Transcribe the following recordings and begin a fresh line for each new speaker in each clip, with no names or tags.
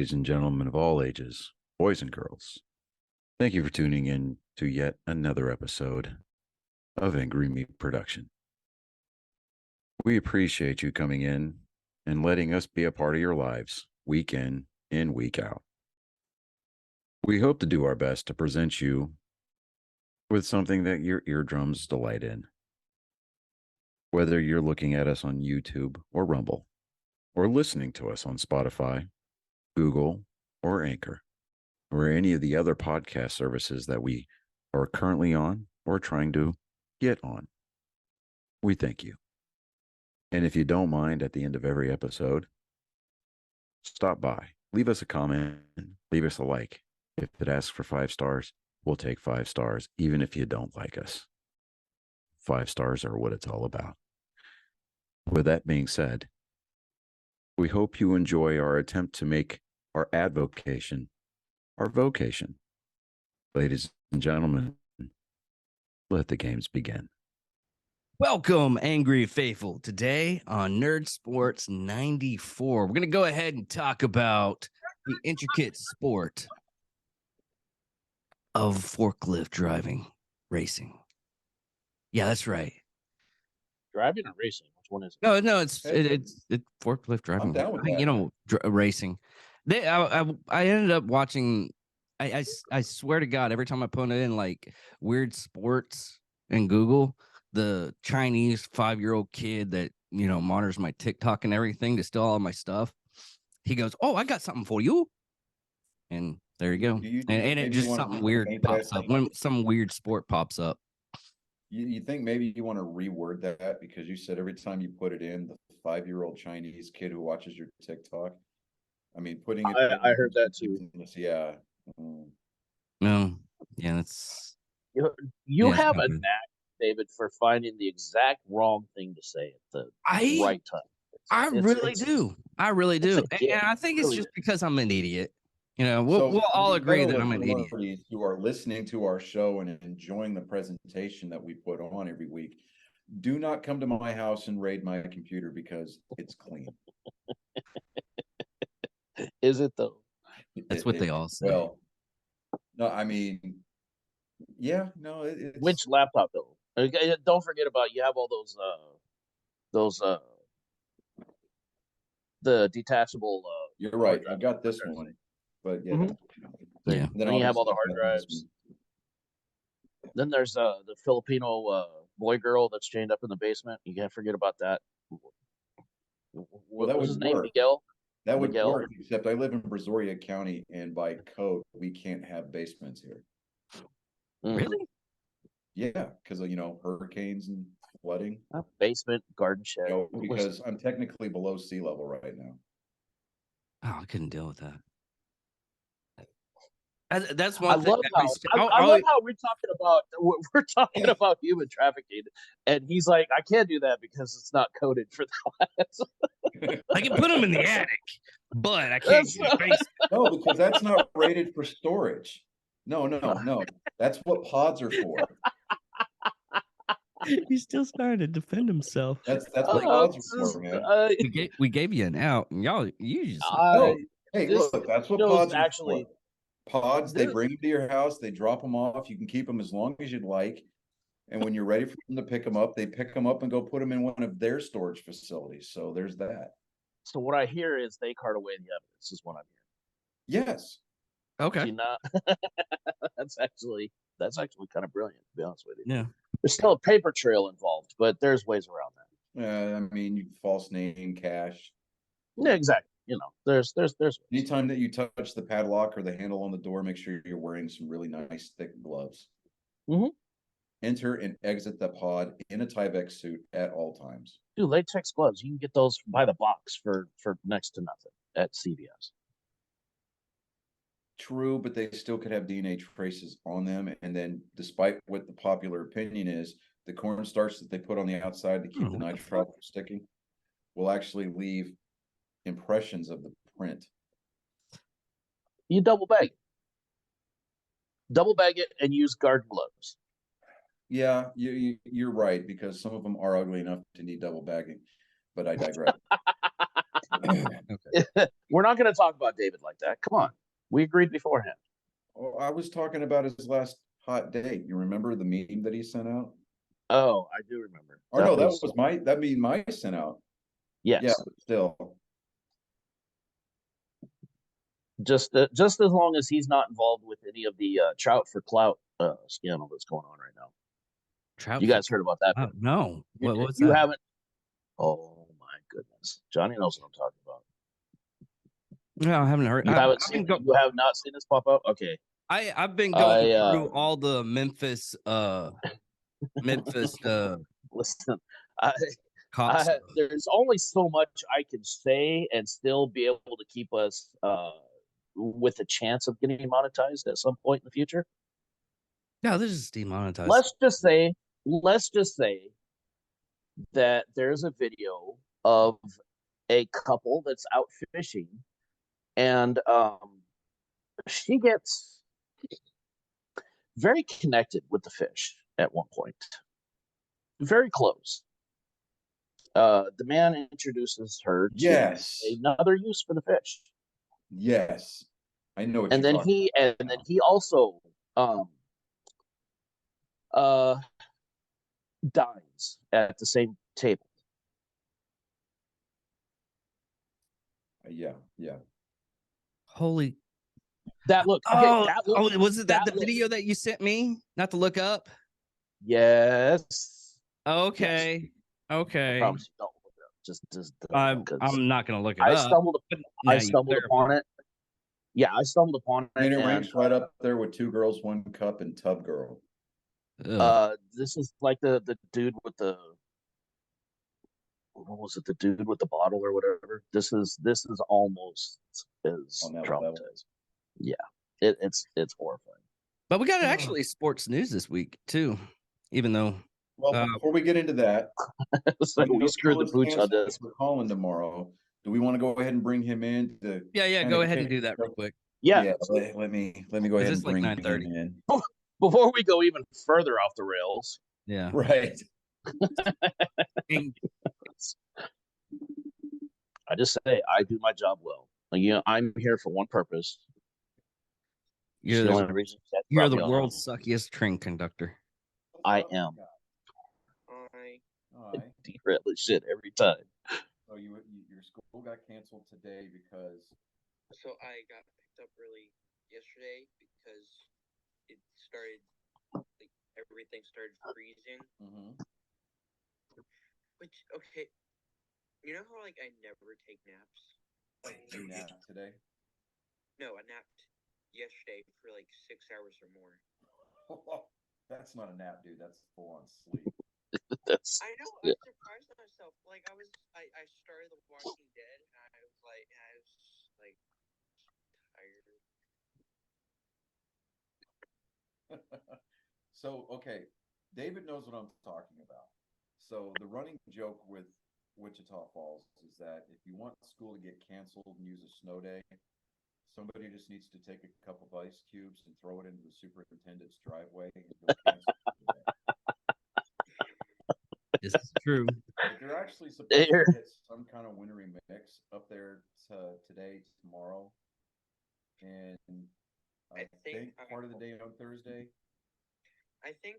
ladies and gentlemen of all ages, boys and girls. Thank you for tuning in to yet another episode of Angry Meat Production. We appreciate you coming in and letting us be a part of your lives week in and week out. We hope to do our best to present you with something that your eardrums delight in. Whether you're looking at us on YouTube or Rumble, or listening to us on Spotify, Google, or Anchor, or any of the other podcast services that we are currently on or trying to get on. We thank you. And if you don't mind, at the end of every episode, stop by, leave us a comment, leave us a like. If it asks for 5 stars, we'll take 5 stars, even if you don't like us. 5 stars are what it's all about. With that being said, we hope you enjoy our attempt to make our advocation our vocation. Ladies and gentlemen, let the games begin.
Welcome, Angry Faithful. Today on Nerd Sports 94, we're going to go ahead and talk about the intricate sport of forklift driving racing. Yeah, that's right.
Driving or racing? Which one is it?
No, it's forklift driving.
I'm down with that.
Racing. I ended up watching. I swear to God, every time I put it in like weird sports in Google, the Chinese 5-year-old kid that monitors my TikTok and everything to steal all my stuff, he goes, "Oh, I got something for you," and there you go. And it just something weird pops up when some weird sport pops up.
You think maybe you want to reword that because you said every time you put it in, the 5-year-old Chinese kid who watches your TikTok. I mean, putting it.
I heard that too.
Yeah.
No. Yeah, that's.
You have a knack, David, for finding the exact wrong thing to say at the right time.
I really do. I really do. And I think it's just because I'm an idiot. We'll all agree that I'm an idiot.
Who are listening to our show and enjoying the presentation that we put on every week, do not come to my house and raid my computer because it's clean.
Is it though?
That's what they all say.
Well, no, I mean, yeah, no. It's...
Which laptop though? Don't forget about you have all those the detachable.
You're right. I got this one, but yeah,
yeah.
Then you have all the hard drives. Then there's the Filipino boy girl that's chained up in the basement. You can't forget about that.
Well, that was
his name, Miguel.
That would work, except I live in Brazoria County, and by code, we can't have basements here.
Really?
Yeah, because of hurricanes and flooding.
Basement, garden shed.
Because I'm technically below sea level right now.
Oh, I couldn't deal with that. That's one
I
thing.
I love how we're talking about human trafficking, and he's like, I can't do that because it's not coded for that.
I can put them in the attic, but I can't use basement.
No, because that's not rated for storage. No. That's what pods are for.
He's still starting to defend himself.
That's what pods are for, man.
We gave you an out, and you just.
Hey, look, that's what pods are
actually.
For. Pods, they bring them to your house, they drop them off. You can keep them as long as you'd like. And when you're ready for them to pick them up, they pick them up and go put them in one of their storage facilities. So there's that.
So what I hear is they cart away the evidence is what I'm
hearing. Yes.
Okay.
That's actually kind of brilliant, to be honest with you.
Yeah.
There's still a paper trail involved, but there's ways around
that. I mean, you false name, cash.
Yeah, exactly. There's
anytime that you touch the padlock or the handle on the door, make sure you're wearing some really nice thick gloves.
Mm-hmm.
Enter and exit the pod in a Tyvek suit at all times.
Dude, latex gloves, you can get those by the box for next to nothing at CVS.
True, but they still could have DNA traces on them. And then despite what the popular opinion is, the cornstarch that they put on the outside to keep the nitrile from sticking will actually leave impressions of the print.
You double bag it and use garden gloves.
Yeah, you're right, because some of them are ugly enough to need double bagging, but I digress.
Okay. We're not going to talk about David like that. Come on. We agreed beforehand.
Oh, I was talking about his last hot date. You remember the meme that he sent out?
Oh, I do remember.
Or no, that was that meme I sent out.
Yes.
Yeah, but still.
Just as long as he's not involved with any of the trout for clout scandal that's going on right now.
Trout.
You guys heard about that?
No. What's
you
that?
haven't? Oh my goodness, Johnny knows what I'm talking about.
No, I haven't heard.
You haven't seen. You have not seen this pop up. Okay.
I've been going through all the Memphis.
Listen, there's only so much I can say and still be able to keep us with a chance of getting monetized at some point in the future.
No, this is demonetized.
Let's just say that there's a video of a couple that's out fishing, and she gets very connected with the fish at one point, very close. The man introduces her to another use for the fish.
Yes, I know.
And then he also dines at the same table.
Yeah.
Holy.
That look.
Was it that the video that you sent me? Not to look up.
Yes.
Okay.
Yes.
Okay.
I promise you don't look it up. Just
I'm not gonna look it
up. I stumbled upon it. Yeah, I stumbled upon it.
And it ranks right up there with Two Girls, One Cup and Tub Girl.
This is like the dude with the, what was it? The dude with the bottle or whatever. This is almost as traumatizing. Yeah, it's horrifying.
But we got actually sports news this week too, even though.
Well, before we get into that,
so we screwed the pooch on this.
We're calling tomorrow. Do we want to go ahead and bring him in?
Yeah. Go ahead and do that real quick.
Yeah. Let me go ahead and bring him in.
Before we go even further off the rails.
Yeah.
Right.
I just say I do my job well. I'm here for one purpose.
You're the world's suckiest train conductor.
I am. I derail the shit every time.
So your school got canceled today because.
So I got picked up early yesterday because it started, like, everything started freezing.
Mm-hmm.
Which, okay, you know how, like, I never take naps?
You napped today?
No, I napped yesterday for like 6 hours or more.
That's not a nap, dude. That's full on sleep.
I know. I'm surprised at myself. Like, I started The Walking Dead, and I was tired.
So, okay, David knows what I'm talking about. So the running joke with Wichita Falls is that if you want school to get canceled and use a snow day, somebody just needs to take a cup of ice cubes and throw it into the superintendent's driveway and go cancel the day.
This is true.
They're actually supposed to get some kind of wintry mix up there today, tomorrow, and I think part of the day on Thursday.
I think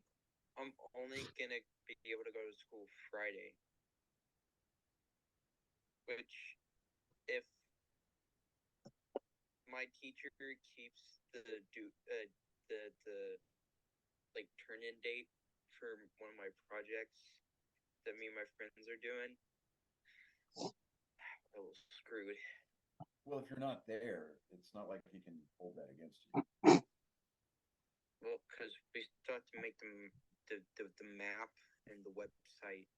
I'm only gonna be able to go to school Friday, which, if my teacher keeps the like turn-in date for one of my projects that me and my friends are doing, I was screwed.
Well, if you're not there, it's not like he can hold that against you.
Well, because we still have to make the map and the website,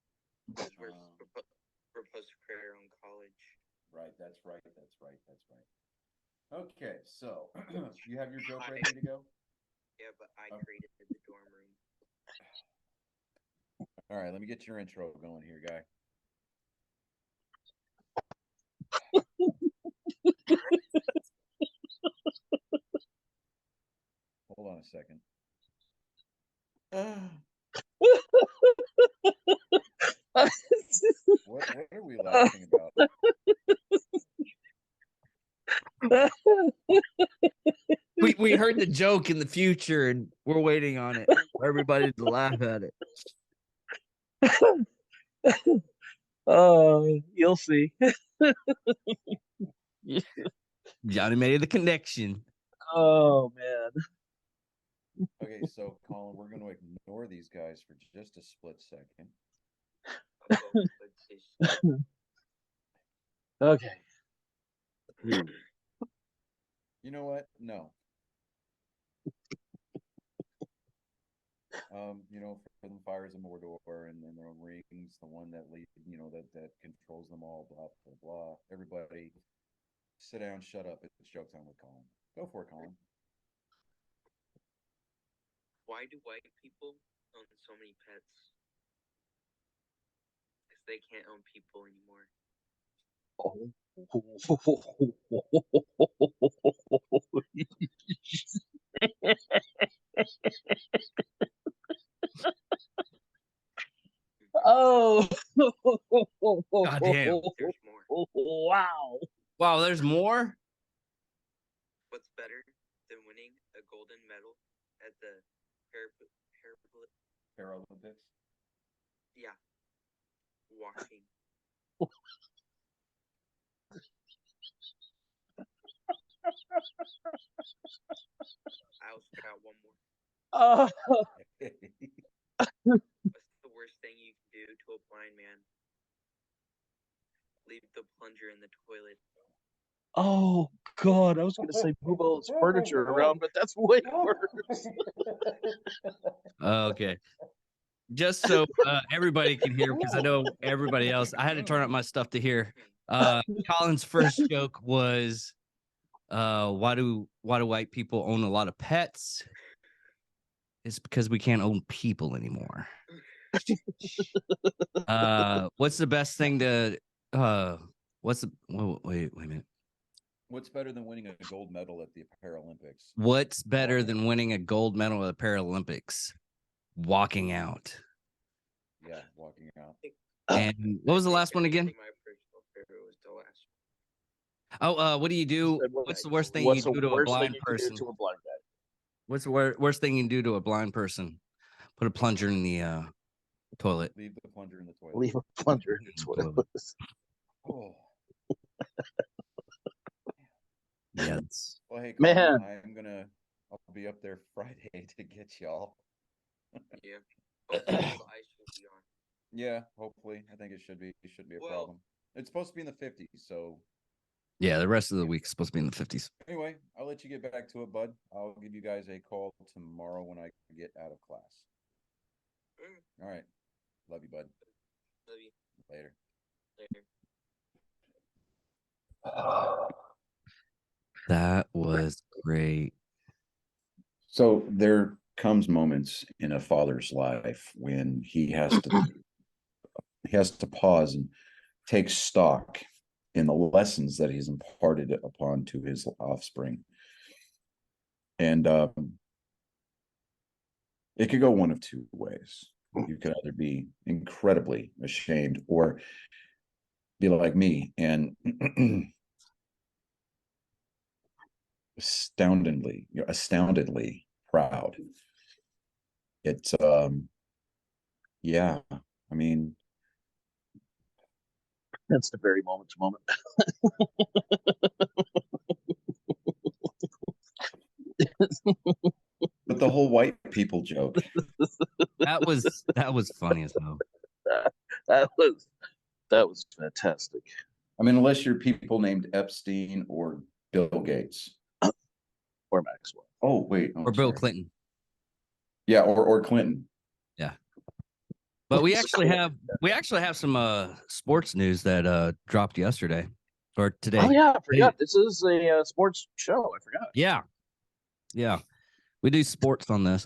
because we're supposed to create our own college.
Right. That's right. Okay, so you have your joke ready to go?
Yeah, but I created the dorm room.
All right, let me get your intro going here, guy. Hold on a second. What are we laughing about?
we heard the joke in the future, and we're waiting on it for everybody to laugh at it.
You'll see.
Johnny made the connection.
Oh man.
Okay, so Colin, we're going to ignore these guys for just a split second.
Okay.
You know what? No. For the fires of Mordor and their own rings, the one that lead, that controls them all, blah blah blah. Everybody, sit down, shut up. It's joke time with Colin. Go for it, Colin.
Why do white people own so many pets? Because they can't own people anymore.
Oh.
God damn.
There's more.
Wow.
Wow, there's more?
What's better than winning a golden medal at the
Paralympics.
Yeah. Walking. I also got one more. What's the worst thing you can do to a blind man? Leave the plunger in the toilet.
Oh God, I was gonna say move all his furniture around, but that's way worse.
Okay. Just so everybody can hear, because I know everybody else, I had to turn up my stuff to hear. Colin's first joke was, why do white people own a lot of pets? It's because we can't own people anymore. What's the best thing to wait a minute.
What's better than winning a gold medal at the Paralympics?
What's better than winning a gold medal at the Paralympics? Walking out.
Yeah, walking out.
And what was the last one again?
My personal favorite was the last one.
Oh, what do you do? What's the worst thing you can do to a blind person?
To a blind guy?
What's the worst thing you can do to a blind person? Put a plunger in the toilet.
Leave the plunger in the toilet.
Leave a plunger in the toilet.
Oh.
Yes.
Well, hey, Colin,
Man.
I'll be up there Friday to get y'all.
Yeah. Hopefully the ice will be on.
Yeah, hopefully. I think it should be. It shouldn't be a problem. It's supposed to be in the 50s, so.
Yeah, the rest of the week's supposed to be in the 50s.
Anyway, I'll let you get back to it, bud. I'll give you guys a call tomorrow when I get out of class. All right. Love you, bud.
Love you.
Later.
That was great.
So there comes moments in a father's life when he has to pause and take stock in the lessons that he's imparted upon to his offspring. And it could go one of two ways. You could either be incredibly ashamed or be like me and astoundingly proud. It's yeah, I mean,
that's the very moment to moment.
But the whole white people joke.
That was funny as hell.
That was fantastic.
I mean, unless you're people named Epstein or Bill Gates.
Or Maxwell.
Oh, wait.
Or Bill Clinton.
Yeah, or Clinton.
Yeah. But we actually have some sports news that dropped yesterday or today.
Oh yeah, I forgot. This is a sports show. I forgot.
Yeah. Yeah. We do sports on this.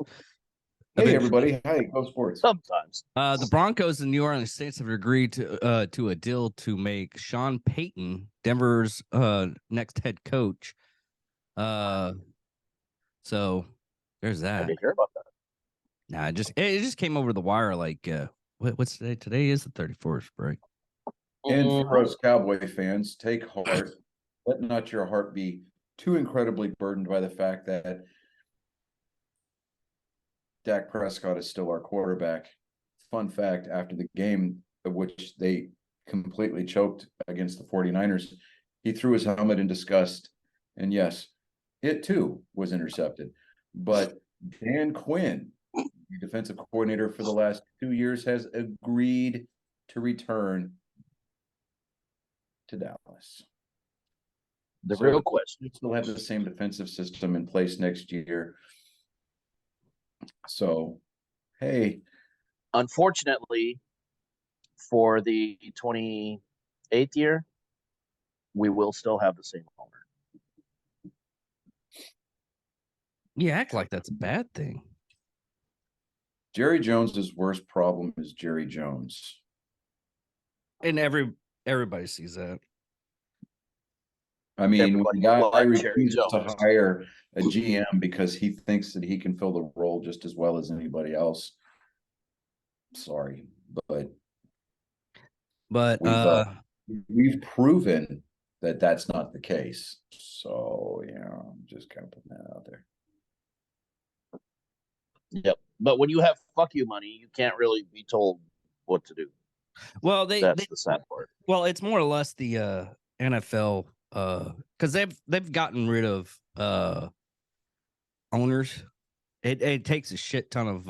Hey everybody. Hi, go sports.
Sometimes.
The Broncos and New Orleans Saints have agreed to a deal to make Sean Payton Denver's next head coach. So there's that.
I didn't hear about that.
Nah, it just came over the wire. Like, what's today? Today is the 31st, right?
And for us Cowboy fans, take heart. Let not your heart be too incredibly burdened by the fact that Dak Prescott is still our quarterback. Fun fact, after the game, of which they completely choked against the 49ers, he threw his helmet in disgust. And yes, it too was intercepted. But Dan Quinn, the defensive coordinator for the last 2 years, has agreed to return to Dallas.
The
So
real question.
we still have the same defensive system in place next year. So, hey,
Unfortunately, for the 28th year, we will still have the same owner.
You act like that's a bad thing.
Jerry Jones's worst problem is Jerry Jones.
And everybody sees that.
I mean, when the
Everybody
guy
likes Jerry
refuses to
Jones.
hire a GM because he thinks that he can fill the role just as well as anybody else. Sorry, but
But
we've proven that that's not the case. So, I'm just kind of putting that out there.
Yep. But when you have fuck you money, you can't really be told what to do.
well,
That's the sad part.
well, it's more or less the NFL because they've gotten rid of owners. It takes a shit ton of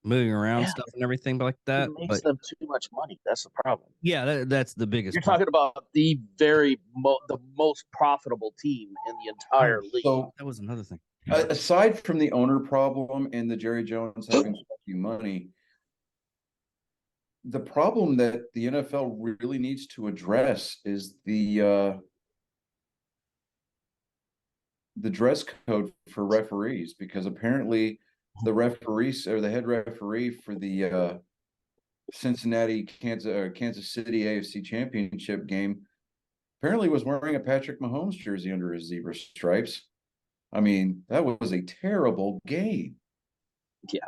moving around
Yeah,
stuff and everything like that.
It makes
But
them too much money. That's the problem.
yeah, that's the biggest.
You're
part.
talking about the the most profitable team in the entire league.
So
That was another thing.
aside from the owner problem and the Jerry Jones having money, the problem that the NFL really needs to address is the dress code for referees, because apparently the referees or the head referee for the Cincinnati Kansas City AFC Championship game apparently was wearing a Patrick Mahomes jersey under his zebra stripes. I mean, that was a terrible game.
Yeah.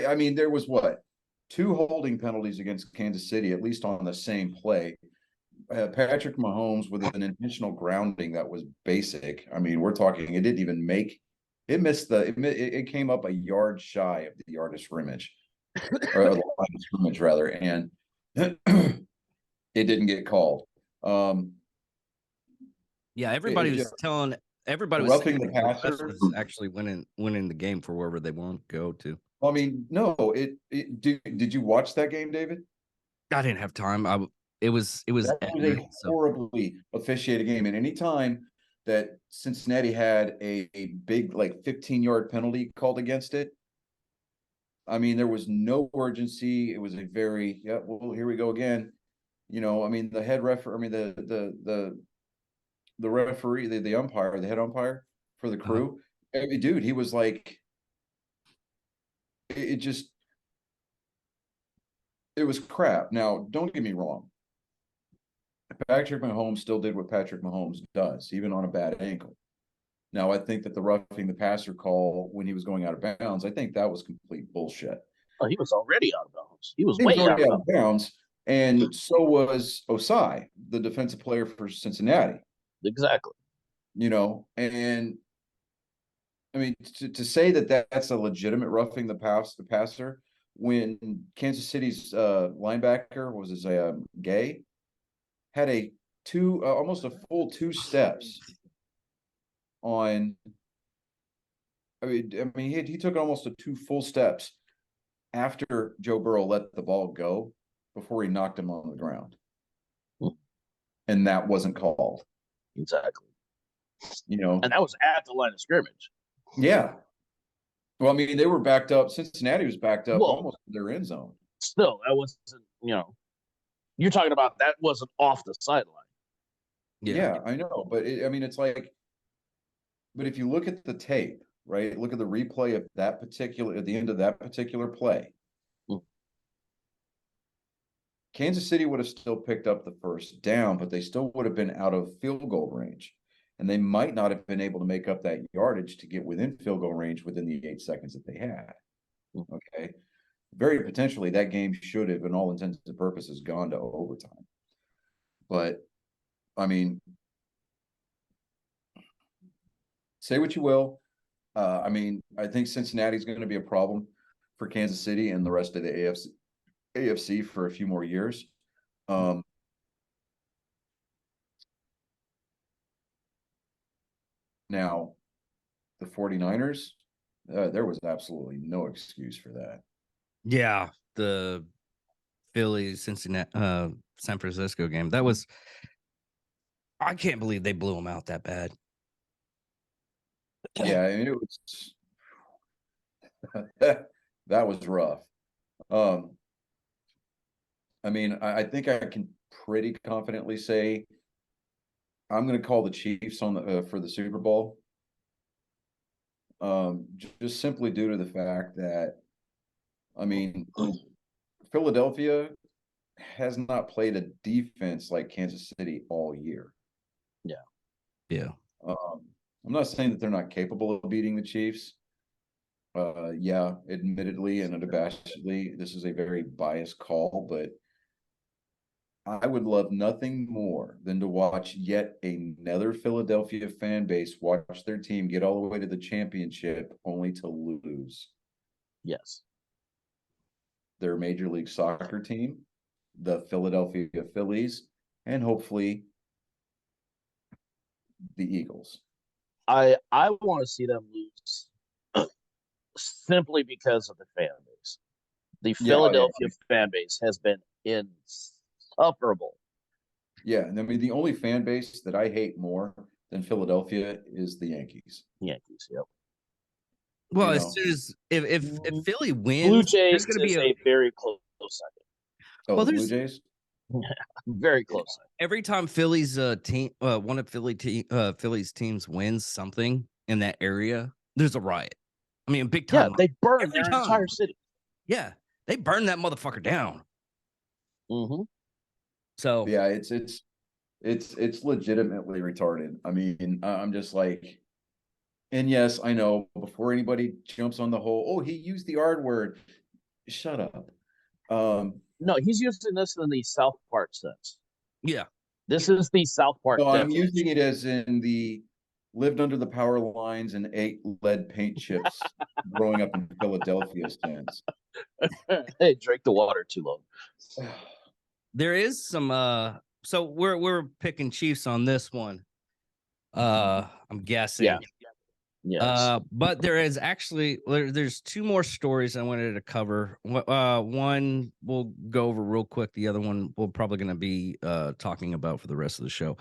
I mean, there was what? 2 holding penalties against Kansas City, at least on the same play. Patrick Mahomes with an intentional grounding that was basic. I mean, we're talking, it didn't even make it missed it came up a yard shy of the yard of scrimmage, or the line of scrimmage rather, and it didn't get called.
Yeah, everybody was telling everybody was
roughing
saying
the
the refs
passer
was actually winning the game for wherever they want to go to.
I mean, no, did you watch that game, David?
I didn't have time. It was
That was
at
a
night, so
horribly officiated game. And any time that Cincinnati had a big, like 15-yard penalty called against it, I mean, there was no urgency. It was a very, well, here we go again. I mean, the head referee, I mean, the referee, the umpire, the head umpire for the crew, I mean, dude, he was like, it was crap. Now, don't get me wrong. Patrick Mahomes still did what Patrick Mahomes does, even on a bad ankle. Now, I think that the roughing the passer call when he was going out of bounds, I think that was complete bullshit.
Oh, he was already out of bounds. He was
already
out
of bounds, and so was Osai, the defensive player for Cincinnati.
Exactly.
And I mean, to say that that's a legitimate roughing the passer, when Kansas City's linebacker was Gay, had a almost a full 2 steps on. I mean, he took almost 2 full steps after Joe Burrow let the ball go before he knocked him on the ground, and that wasn't called.
Exactly.
And
that was at the line of scrimmage.
Yeah. Well, I mean, they were backed up. Cincinnati was backed up almost to their end zone.
Still, that wasn't. You're talking about that wasn't off the sideline.
Yeah, I know, but it's like, but if you look at the tape, right? Look at the replay of that at the end of that particular play. Kansas City would have still picked up the first down, but they still would have been out of field goal range. And they might not have been able to make up that yardage to get within field goal range within the 8 seconds that they had. Okay. Very potentially that game should have, in all intents and purposes, gone to overtime. But I mean,
say what you will. I mean, I think Cincinnati's going to be a problem for Kansas City and the rest of the AFC for a few more years. Now, the 49ers, there was absolutely no excuse for that.
Yeah, the Philly Cincinnati San Francisco game. That was I can't believe they blew them out that bad.
Yeah, I mean, it was that was rough. I mean, I think I can pretty confidently say I'm going to call the Chiefs on the for the Super Bowl. Just simply due to the fact that, I mean, Philadelphia has not played a defense like Kansas City all year.
Yeah.
I'm not saying that they're not capable of beating the Chiefs. Yeah, admittedly and unabashedly, this is a very biased call, but I would love nothing more than to watch yet another Philadelphia fan base watch their team get all the way to the championship only to lose.
Yes.
Their Major League Soccer team, the Philadelphia Phillies, and hopefully the Eagles.
I want to see them lose simply because of the fan base. The Philadelphia fan base has been insufferable.
Yeah, and I mean the only fan base that I hate more than Philadelphia is the Yankees.
Yankees, yep.
Well,
You
as
know.
soon as if Philly wins,
Blue Jays
there's going to be
is a very close second.
Oh,
Well,
the Blue
there's-
Jays?
Very close second.
every time Philly's team one of Philly's teams wins something in that area, there's a riot. I mean, big
Yeah,
time.
they burn
Every
their
time.
entire city.
Yeah, they burn that motherfucker down.
Mm-hmm.
So
Yeah, it's legitimately retarded. I mean, I'm just like, and yes, I know before anybody jumps on the whole, oh, he used the R word. Shut up.
No, he's using this in the South Park sense.
yeah,
This is the South Park.
No, I'm
definition.
using it as in the lived under the power lines and ate lead paint chips growing up in Philadelphia sense.
Hey, drink the water too long.
there is some. So we're picking Chiefs on this one. I'm guessing.
Yeah. Yes.
But there is actually there's two more stories I wanted to cover. One we'll go over real quick. The other one we're probably going to be talking about for the rest of the show.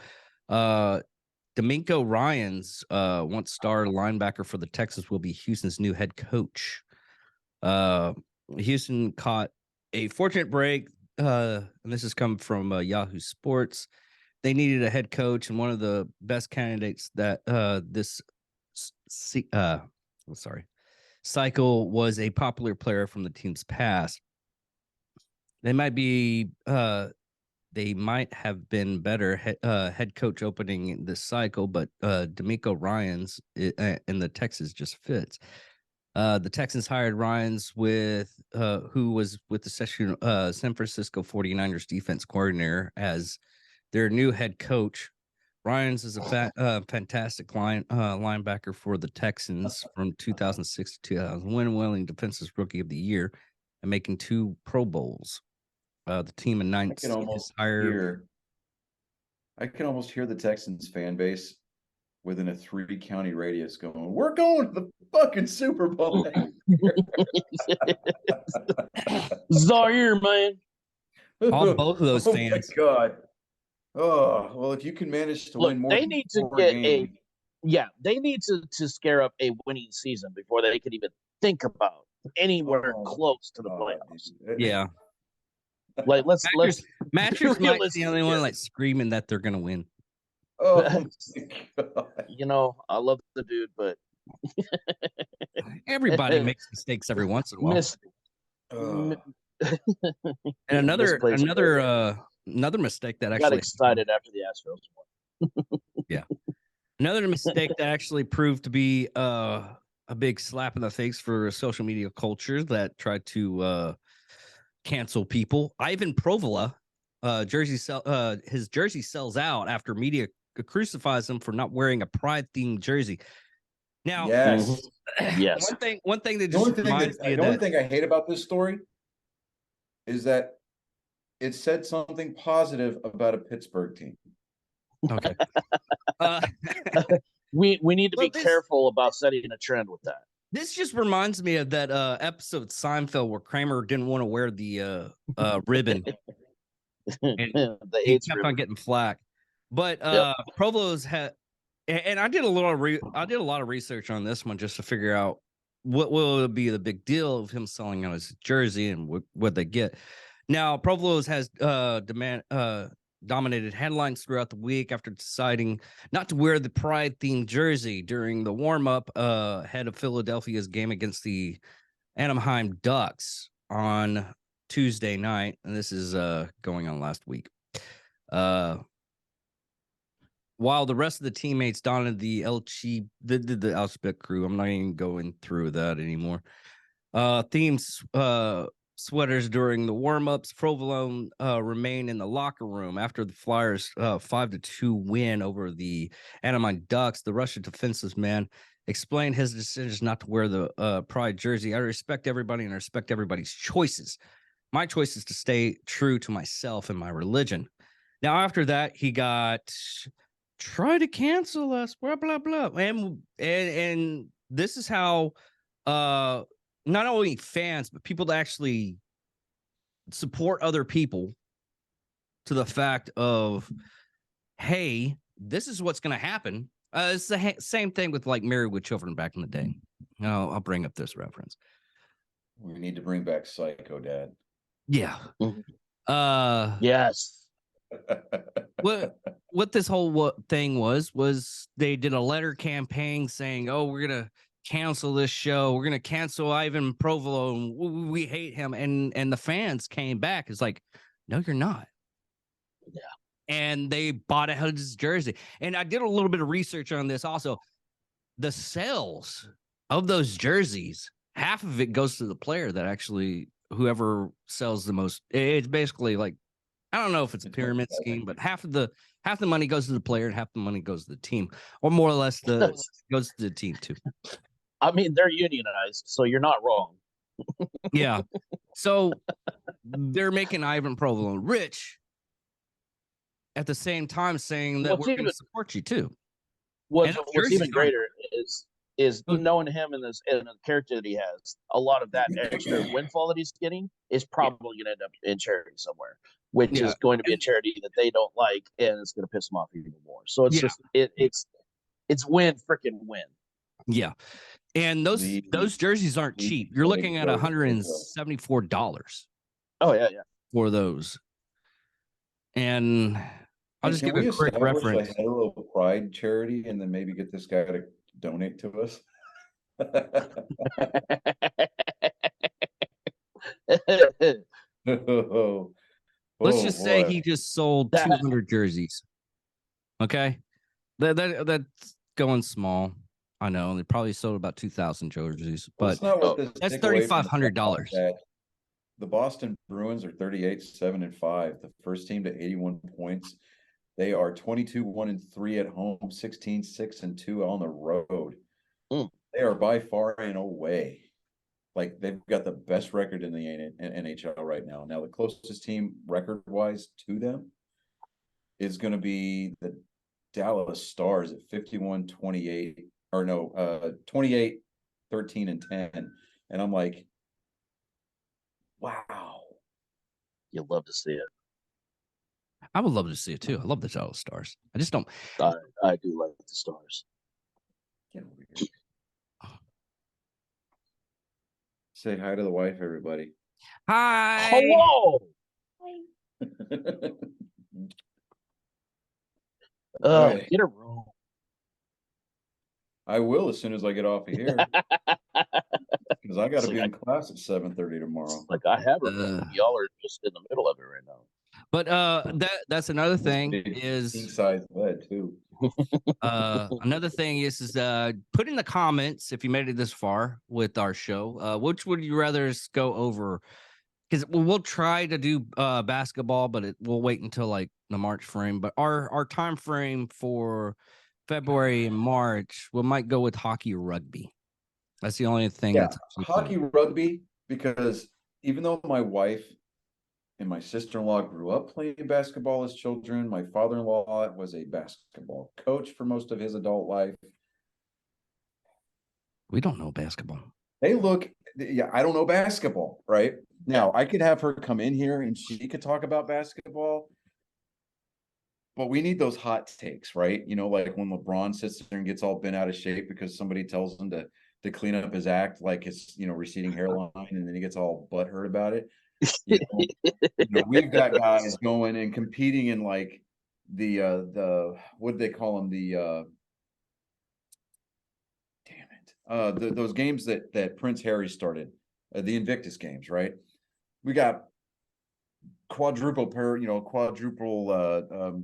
D'Amico Ryans, once star linebacker for the Texans, will be Houston's new head coach. Houston caught a fortunate break, and this has come from Yahoo Sports. They needed a head coach, and one of the best candidates that this cycle was a popular player from the team's past. They might have been better head coach opening this cycle, but D'Amico Ryans in the Texans just fits. The Texans hired Ryans who was with the San Francisco 49ers defense coordinator as their new head coach. Ryans is a fantastic linebacker for the Texans from 2006 to 2001, winning Defensive Rookie of the Year and making 2 Pro Bowls. The team in 9
I can almost hear the Texans fan base within a 3-county radius going, "We're going to the fucking Super Bowl."
Zaire, man.
All both of those fans.
Oh my God. Oh, well, if you can manage to
Look,
win more
they
than
need to
4
get
games,
they need to scare up a winning season before they could even think about anywhere close to the playoffs.
Yeah.
Like let's
Mattress might be
realistic
the only one
here.
like screaming that they're gonna win.
Oh my God.
I love the dude, but
Everybody makes mistakes every once in a while. And another mistake that
I got
actually
excited after the Astros won.
another mistake that actually proved to be a big slap in the face for social media culture that tried to cancel people. Ivan Provala, his jersey sells out after media crucifies him for not wearing a Pride themed jersey. Now,
Yes.
Yes.
one thing that
The only
just
thing
reminds me of
the only
that.
thing I hate about this story is that it said something positive about a Pittsburgh team.
Okay. Uh,
We need to
Well,
be
this-
careful about setting a trend with that.
this just reminds me of that episode of Seinfeld where Kramer didn't want to wear the ribbon.
The
He
AIDS
kept
ribbon.
on getting flack. But
Yep.
Provo's had, and I did a lot of research on this one just to figure out what will be the big deal of him selling out his jersey and what they get. Now, Provo's has dominated headlines throughout the week after deciding not to wear the Pride themed jersey during the warm up ahead of Philadelphia's game against the Anaheim Ducks on Tuesday night, and this is going on last week. While the rest of the teammates donned the the alphabet crew, I'm not even going through that anymore. Themes sweaters during the warm-ups. Provolone remained in the locker room after the Flyers 5-2 win over the Anaheim Ducks. The Russian defensive man explained his decision not to wear the Pride jersey. I respect everybody and I respect everybody's choices. My choice is to stay true to myself and my religion. Now, after that, he got try to cancel us, blah blah blah, and this is how not only fans but people that actually support other people to the fact of, hey, this is what's going to happen. It's the same thing with like Married with Children back in the day. I'll bring up this reference.
We need to bring back Psycho Dad.
Yeah.
Mhm. Yes.
What this whole thing was they did a letter campaign saying, oh, we're gonna cancel this show, we're gonna cancel Ivan Provolone, we hate him, and the fans came back. It's like, no, you're not.
Yeah.
And they bought out his jersey. And I did a little bit of research on this also. The sales of those jerseys, half of it goes to the player that actually whoever sells the most. It's basically like, I don't know if it's a pyramid scheme, but half the money goes to the player and half the money goes to the team, or more or less goes to the team too.
I mean, they're unionized, so you're not wrong.
Yeah. So they're making Ivan Provolone rich at the same time saying that
What's
we're going
even-
to support you too.
What's
those
what's
jerseys
even
aren't-
greater is
Oh.
knowing him and the character that he has. A lot of that extra windfall that he's getting is probably going to end up in charity somewhere, which
Yeah.
is going to be a charity that they don't like, and it's going to piss them off even more. So it's
Yeah.
just it's win freaking win.
Yeah. And those jerseys aren't
the
cheap. You're looking at
Psycho
$174
Oh yeah, yeah.
for those. And I'll just
Can
give
we
a quick
establish
reference.
a Halo Pride charity and then maybe get this guy to donate to us? Oh,
Let's just say
boy.
he just sold
That-
200 jerseys. Okay. That's going small. I know. They probably sold about 2,000 jerseys,
Well,
but
let's not let
Oh,
this
that's
take away from the
$3,500.
fact that the Boston Bruins are 38-7-5, the first team to 81 points. They are 22-1-3 at home, 16-6-2 on the road.
Mm.
They are by far and away. Like they've got the best record in the NHL right now. Now the closest team record-wise to them is going to be the Dallas Stars at 51-28, or no, 28-13-10. And I'm like, wow.
You'd love to see it.
I would love to see it too. I love the Dallas Stars. I just don't.
I do like the Stars.
Get over here. Say hi to the wife, everybody.
Hi.
Hello.
Alright.
Get a room.
I will as soon as I get off of here. Because I got to be in class at 7:30 tomorrow.
Like I have a room. Y'all are just in the middle of it right now.
But that's another thing is
size bed too.
another thing is put in the comments if you made it this far with our show. Which would you rather us go over? Because we'll try to do basketball, but we'll wait until like the March frame. But our time frame for February and March, we might go with hockey or rugby. That's the only thing
Yeah,
that's actually
hockey,
fun.
rugby, because even though my wife and my sister-in-law grew up playing basketball as children, my father-in-law was a basketball coach for most of his adult life.
We don't know basketball.
They look, yeah, I don't know basketball, right? Now, I could have her come in here and she could talk about basketball, but we need those hot takes, right? You know, like when LeBron sits there and gets all bent out of shape because somebody tells him to clean up his act, like his, receding hairline, and then he gets all butthurt about it. We've got guys going and competing in like the what do they call them? Those games that Prince Harry started, the Invictus Games, right? We got quadruple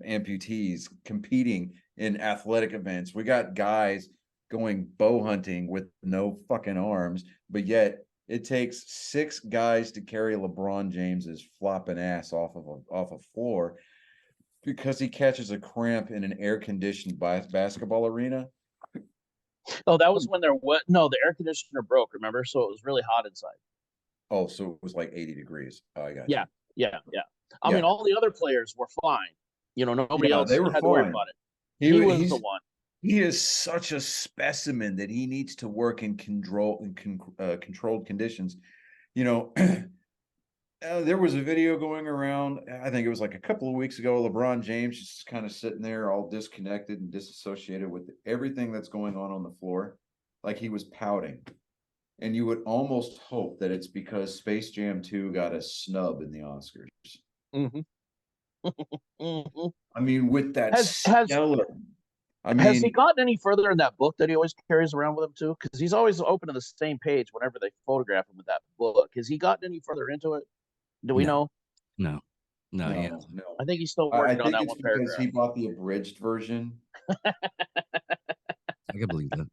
amputees competing in athletic events. We got guys going bow hunting with no fucking arms, but yet it takes 6 guys to carry LeBron James's flopping ass off a floor because he catches a cramp in an air-conditioned basketball arena.
Oh, that was when the air conditioner broke, remember? So it was really hot inside.
Oh, so it was like 80 degrees. Oh, I got
Yeah,
you.
yeah. I mean, all the other players were fine. Nobody else
they were
had to worry
fine.
about it. He was the one.
He is such a specimen that he needs to work in controlled conditions. There was a video going around, I think it was like a couple of weeks ago, LeBron James just kind of sitting there all disconnected and disassociated with everything that's going on the floor, like he was pouting. And you would almost hope that it's because Space Jam 2 got a snub in the Oscars.
Mm-hmm. Mm-hmm.
I mean, with that
Has he gotten any further in that book that he always carries around with him too? Because he's always open to the same page whenever they photograph him with that book. Has he gotten any further into it? Do we know?
No.
No.
I think he's still working on that one paragraph.
He bought the abridged version.
I can believe that.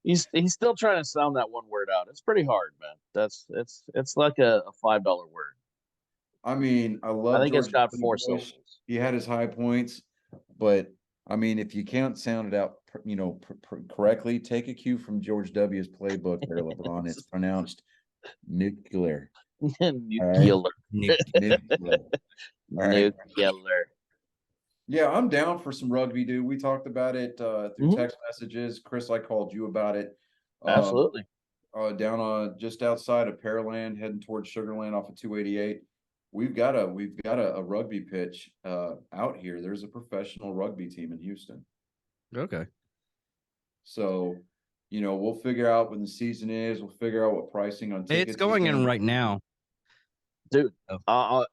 He's still trying to sound that one word out. It's pretty hard, man. It's like a $5 word.
I mean, I think
George it's got 4 syllables.
He had his high points, but I mean, if you can't sound it out, correctly, take a cue from George W.'s playbook there, LeBron. It's pronounced nuclear.
Nuclear. Nuclear.
Yeah, I'm down for some rugby, dude. We talked about it through text messages. Chris, I called you about it.
Absolutely.
Down on just outside of Pearland, heading towards Sugarland off of 288. We've got a rugby pitch out here. There's a professional rugby team in Houston.
Okay.
So, we'll figure out when the season is. We'll figure out what pricing on tickets.
It's going in right now.
Dude, a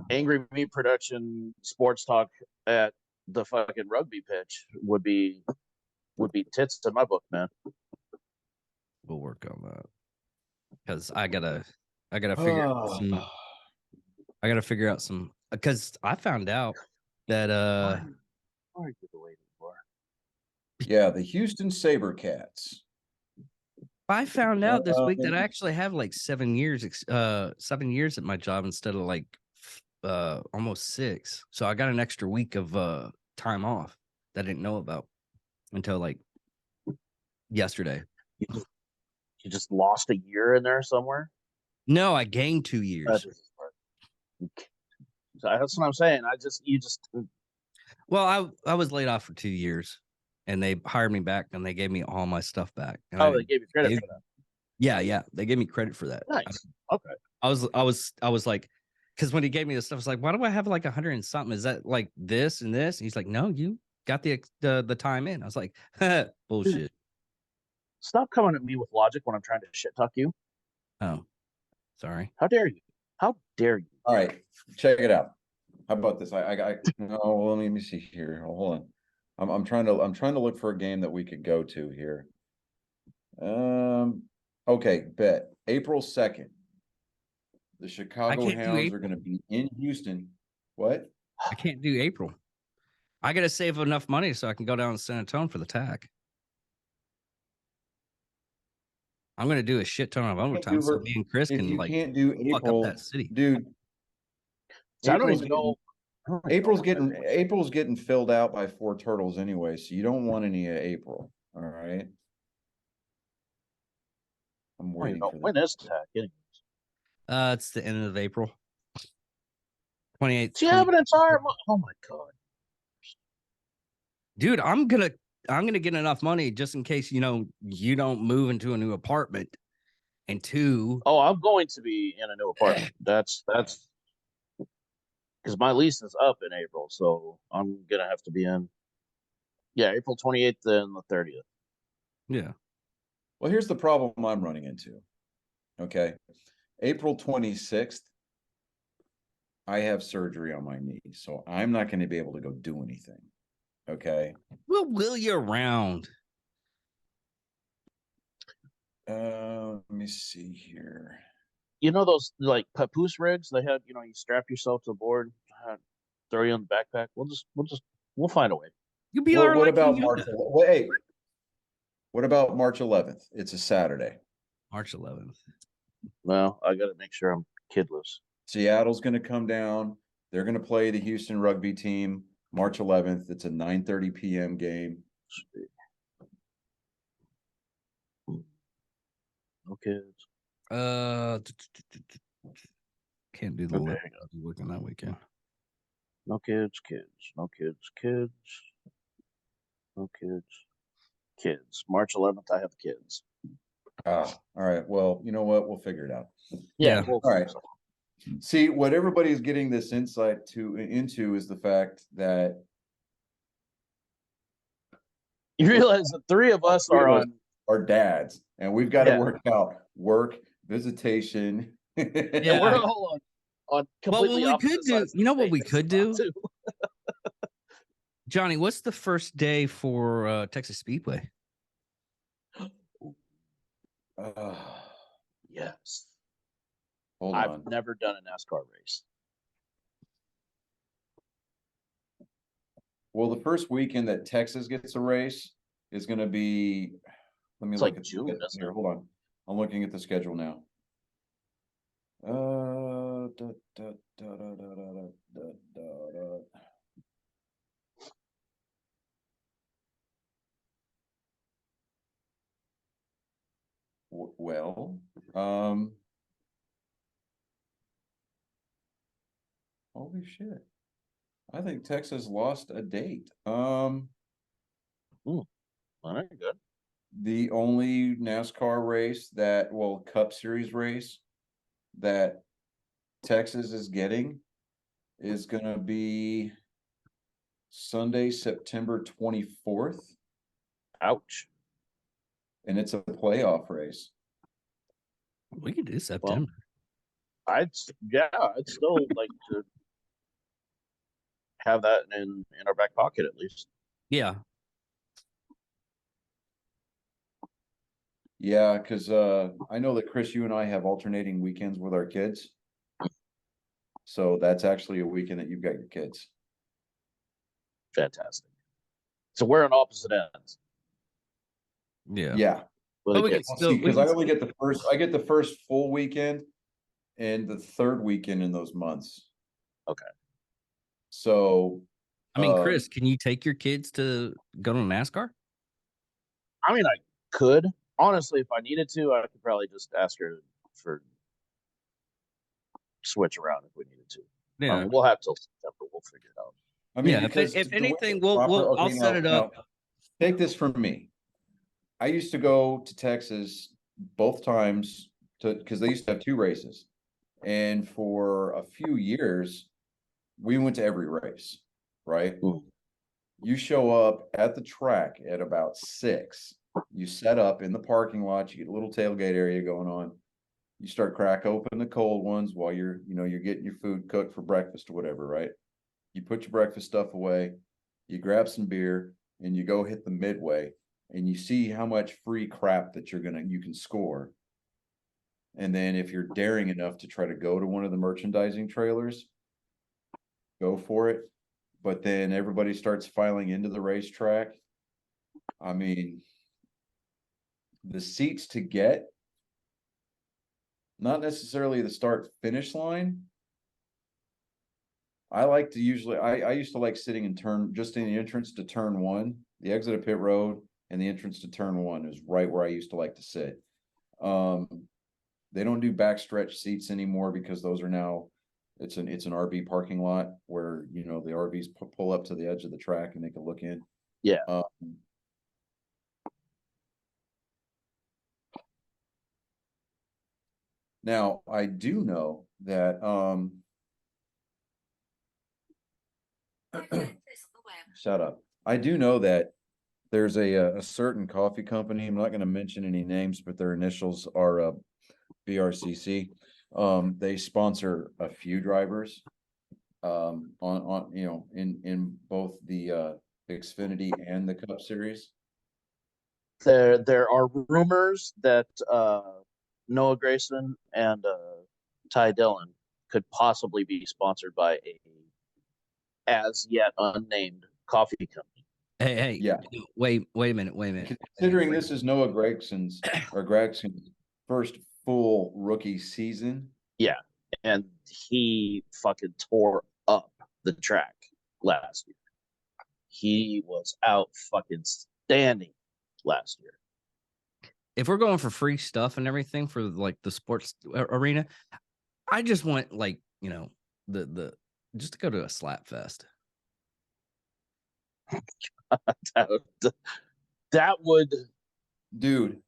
Angry Meat Production sports talk at the fucking rugby pitch would be tits to my book, man.
We'll work on that because I gotta figure out some. I gotta figure out some because I found out that
yeah, the Houston SaberCats.
I found out this week that I actually have like 7 years at my job instead of like almost 6. So I got an extra week of time off that I didn't know about until like yesterday.
You just lost a year in there somewhere?
No, I gained 2 years.
That's what I'm saying.
Well, I was laid off for 2 years. And they hired me back, and they gave me all my stuff back. And
they gave you credit for that.
Yeah, they gave me credit for that.
Nice. Okay.
I was like, because when he gave me this stuff, I was like, why do I have like 100 and something? Is that like this and this? And he's like, no, you got the time in. I was like, bullshit.
Stop coming at me with logic when I'm trying to shit talk you.
Oh, sorry.
How dare you? How dare you?
All right, check it out. How about this? Let me see here. Hold on. I'm trying to look for a game that we could go to here. Okay, bet. April 2nd. The Chicago Hounds are going to be in Houston. What?
I can't do April. I got to save enough money so I can go down to San Antonio for the TAC. I'm going to do a shit ton of overtime so me and Chris can like
can't do April,
fuck up that city.
Dude.
So I don't even know. Oh,
April's getting filled out by 4 turtles anyway, so you don't want any of April. All right. I'm
Wait,
waiting
no,
for
when
that.
is TAC? Anyways?
It's the end of April. 28th.
So you have an entire month. Oh my god.
Dude, I'm gonna get enough money just in case you don't move into a new apartment. And 2,
Oh, I'm going to be in a new apartment. That's because my lease is up in April, so I'm gonna have to be in. Yeah, April 28th and the 30th.
yeah.
Well, here's the problem I'm running into. Okay. April 26th, I have surgery on my knee, so I'm not going to be able to go do anything. Okay.
We'll wheel you around.
Let me see here.
You know those like papoose rigs they had. You strap yourself to the board, throw you on the backpack. We'll find a way.
You'll be
What
like
about
Yoda.
March? Hey, what about March 11th? It's a Saturday.
March 11th.
Well, I got to make sure I'm kidless.
Seattle's going to come down. They're going to play the Houston rugby team March 11th. It's a 9:30 p.m. game.
No kids.
Can't do the
Okay,
list.
hang on.
I'm working that weekend.
No kids. No kids. No kids. Kids. March 11th, I have kids.
All right. Well, you know what? We'll figure it out.
Yeah.
We'll
All right.
something.
See, what everybody's getting this insight into is the fact that
You realize the 3 of us are on.
our dads, and we've got to
Yeah.
work out work, visitation.
Yeah, we're all on completely
what we could
opposite
do,
sides of
you know
the
what we
state
could do?
too.
Johnny, what's the first day for Texas Speedway?
Yes.
Hold
I've
on.
never done a NASCAR race.
Well, the first weekend that Texas gets a race is going to be. Let me
It's
look
like
at
June,
here.
isn't it?
Hold on. I'm looking at the schedule now. Well, holy shit. I think Texas lost a date.
All right, good.
The only NASCAR race Cup Series race that Texas is getting is going to be Sunday, September 24th.
Ouch.
And it's a playoff race.
We could do September.
I'd still like to have that in our back pocket at least.
Yeah.
Yeah, because I know that Chris, you and I have alternating weekends with our kids. So that's actually a weekend that you've got your kids.
Fantastic. So we're on opposite ends.
Yeah.
Yeah.
But we can still
because I only get the first full weekend and the third weekend in those months.
Okay.
So
I mean, Chris, can you take your kids to go to NASCAR?
I mean, I could. Honestly, if I needed to, I could probably just ask her for switch around if we needed to.
Yeah.
I mean, we'll have till September. We'll figure it out.
I mean,
yeah,
because
if
the way
anything,
it's proper-
I'll set it up.
now, take this from me. I used to go to Texas both times because they used to have 2 races. And for a few years, we went to every race, right?
Mm.
You show up at the track at about 6. You set up in the parking lot, you get a little tailgate area going on. You start crack open the cold ones while you're getting your food cooked for breakfast or whatever, right? You put your breakfast stuff away, you grab some beer, and you go hit the midway, and you see how much free crap that you can score. And then if you're daring enough to try to go to one of the merchandising trailers, go for it. But then everybody starts filing into the racetrack. I mean, the seats to get, not necessarily the start finish line, I like to usually, I used to like sitting in just in the entrance to turn one, the exit of pit road and the entrance to turn one is right where I used to like to sit. They don't do backstretch seats anymore because those are now, it's an RV parking lot where, you know, the RVs pull up to the edge of the track and they can look in.
Yeah.
Now I do know that, shut up. I do know that there's a certain coffee company. I'm not going to mention any names, but their initials are BRCC. They sponsor a few drivers on you know in both the Xfinity and the Cup Series.
There are rumors that Noah Grayson and Ty Dillon could possibly be sponsored by a as yet unnamed coffee company.
Hey,
Yeah.
wait a minute.
Considering this is Noah Gregson's first full rookie season.
Yeah, and he fucking tore up the track last year. He was out fucking standing last year.
If we're going for free stuff and everything for like the sports arena, I just want like, you know, the just to go to a slap fest.
That would,
Dude,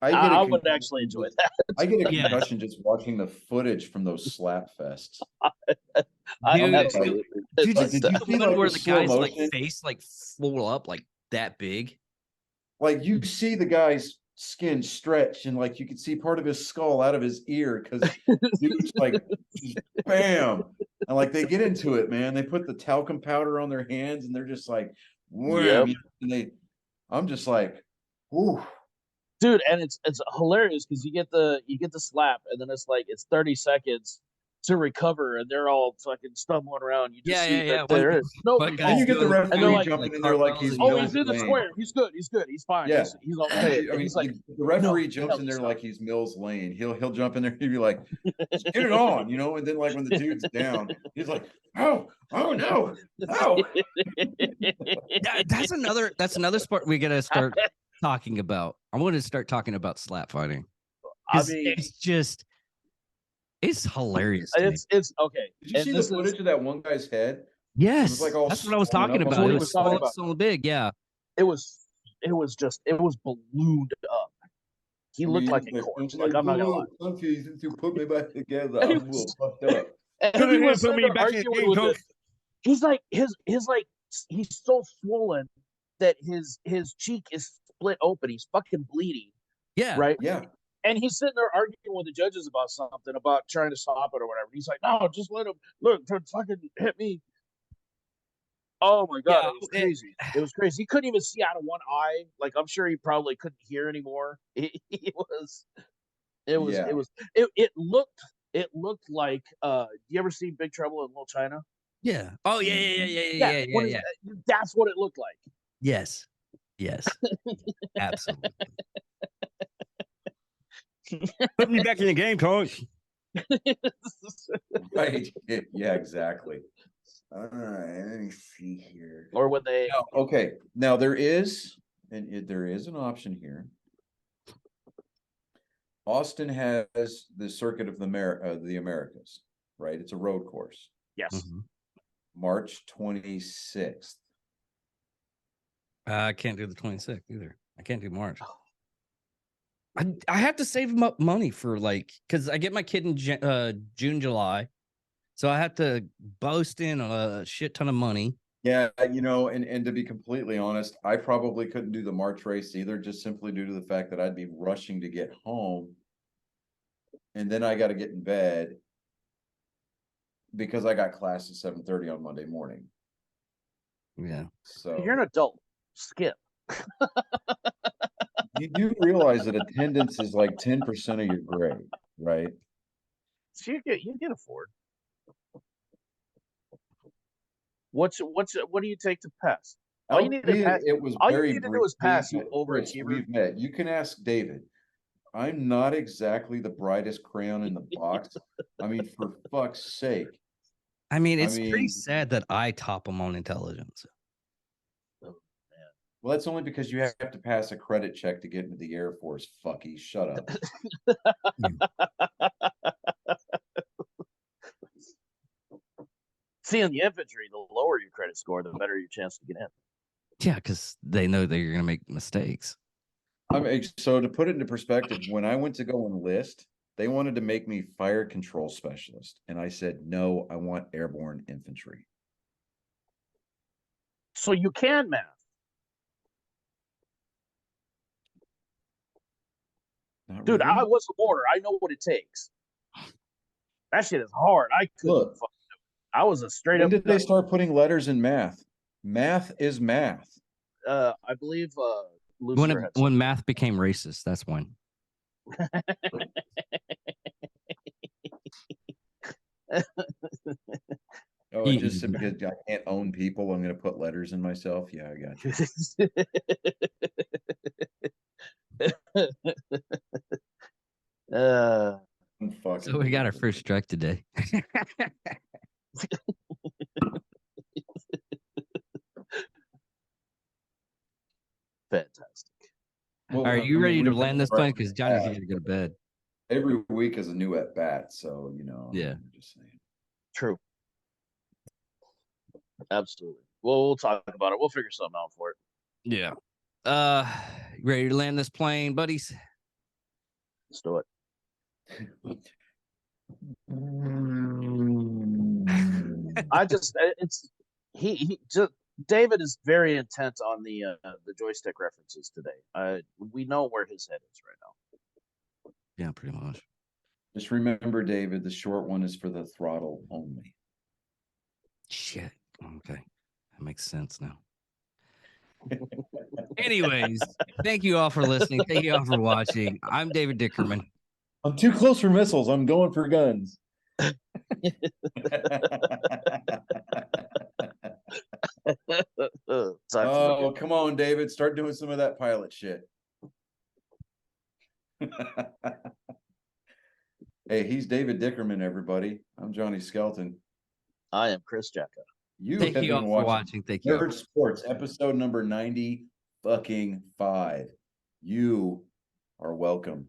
I would actually enjoy that.
I get a
Yeah.
concussion just watching the footage from those slap fests.
Dude,
Absolutely.
Did you
Like,
see
did you
the
see,
one
like,
where
the
the
slow
guy's like
motion?
face like flew up like that big?
Like you see the guy's skin stretch and like you can see part of his skull out of his ear because dude's like just bam. And like they get into it, man. They put the talcum powder on their hands and they're just like wham.
Yep.
And I'm just like, ooh.
Dude, and it's hilarious because you get the slap and then it's like it's 30 seconds to recover and they're all fucking stumbling around. You just see that there nobody's
guys
And you get the
doing,
referee
like-
jumping in there like he's
oh,
Mills
he's in the
Lane.
square. He's good. He's fine.
Yeah.
He's okay.
I mean,
He's like,
the referee
no,
jumps in there
stop.
like he's Mills Lane. He'll jump in there. He'll be like, "Just get it on," you know. And then like when the dude's down, he's like, "Oh no, oh."
That's another sport we gotta start talking about. I want to start talking about slap fighting.
I mean,
It's hilarious. to me.
it's okay.
Did you see the footage of that one guy's head?
Yes,
like all
that's what I was
swollen
talking
up.
about.
That's what
It
he
was
was talking
so,
about.
so big. Yeah.
It was ballooned up. He looked like a corpse. Like I'm not gonna lie.
You put me back together.
And he
I'm a
was-
little fucked up.
And he was sitting there arguing with it. He's like his like he's so swollen that his cheek is split open. He's fucking bleeding,
Yeah.
right?
Yeah.
And he's sitting there arguing with the judges about something, about trying to stop it or whatever. He's like, "No, just let him look. They're fucking hit me." Oh my god,
Yeah,
it was crazy. It was crazy. He couldn't even see out of one eye. Like I'm sure he probably couldn't hear anymore. It looked like you ever see Big Trouble in Little China?
Yeah. Oh yeah.
That's what it looked like.
Yes. Absolutely. Put me back in the game, coach.
Right. Yeah, exactly. All right, let me see here.
Or when they
Okay, now there is an option here. Austin has the Circuit of the Americas, right? It's a road course.
yes.
Mhm.
March 26th.
I can't do the 26th either. I can't do March. I have to save up money for like because I get my kid in June, July, so I have to boast in a shit ton of money.
Yeah, you know, and to be completely honest, I probably couldn't do the March race either, just simply due to the fact that I'd be rushing to get home, and then I got to get in bed because I got class at 7:30 on Monday morning.
Yeah.
So
You're an adult. Skip.
you do realize that attendance is like 10% of your grade, right?
So you can afford. What do you take to pass? All you need to pass.
It was
all you
very
need to do
brief.
is pass, you
Chris,
overachiever.
We've met. You can ask David. I'm not exactly the brightest crayon in the box. I mean, for fuck's sake.
I mean,
I
it's pretty
mean-
sad that I top them on intelligence.
Well, that's only because you have to pass a credit check to get into the Air Force. Fucky, shut up.
See, in the infantry, the lower your credit score, the better your chance to get in.
Yeah, because they know that you're gonna make mistakes.
I mean, so to put it into perspective, when I went to go enlist, they wanted to make me fire control specialist, and I said no. I want airborne infantry.
So you can math.
Not
Dude,
really.
I was a warrior. I know what it takes. That shit is hard. I couldn't.
Look.
I was a straight
When
up.
did they start putting letters in math? Math is math.
I believe Lucifer had
When math became racist, that's when.
Oh, it just because I can't own people, I'm going to put letters in myself. Yeah, I got you. I'm fucking
So we got our
weird.
first strike today.
Fantastic.
Well,
Are
I
you
mean,
ready to
we've
land
been
this plane?
right
Because
at
Johnny's
bat.
ready to go to bed.
Every week is a new at bat, so
Yeah.
I'm just saying.
True. Absolutely. Well, we'll talk about it. We'll figure something out for it.
Yeah. You ready to land this plane, buddies?
Let's do it. I just he just David is very intent on the joystick references today. We know where his head is right now.
Yeah, pretty much.
Just remember, David, the short one is for the throttle only.
Shit. Okay. That makes sense now. Anyways, thank you all for listening. Thank you all for watching. I'm David Dickerman.
I'm too close for missiles. I'm going for guns.
Oh, come on, David. Start doing some of that pilot shit. Hey, he's David Dickerman, everybody. I'm Johnny Skelton.
I am Chris Jacka.
You
Thank
have
you all
been
for
watching
watching. Thank you.
Nerd Sports, episode number 90 fucking 5. You are welcome.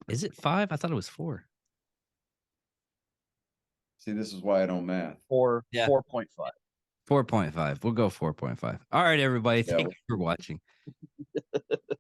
Is it 5? I thought it was 4.
See, this is why I don't math.
4.5.
4.5. We'll go 4.5. All right, everybody.
Yeah.
Thank you for watching.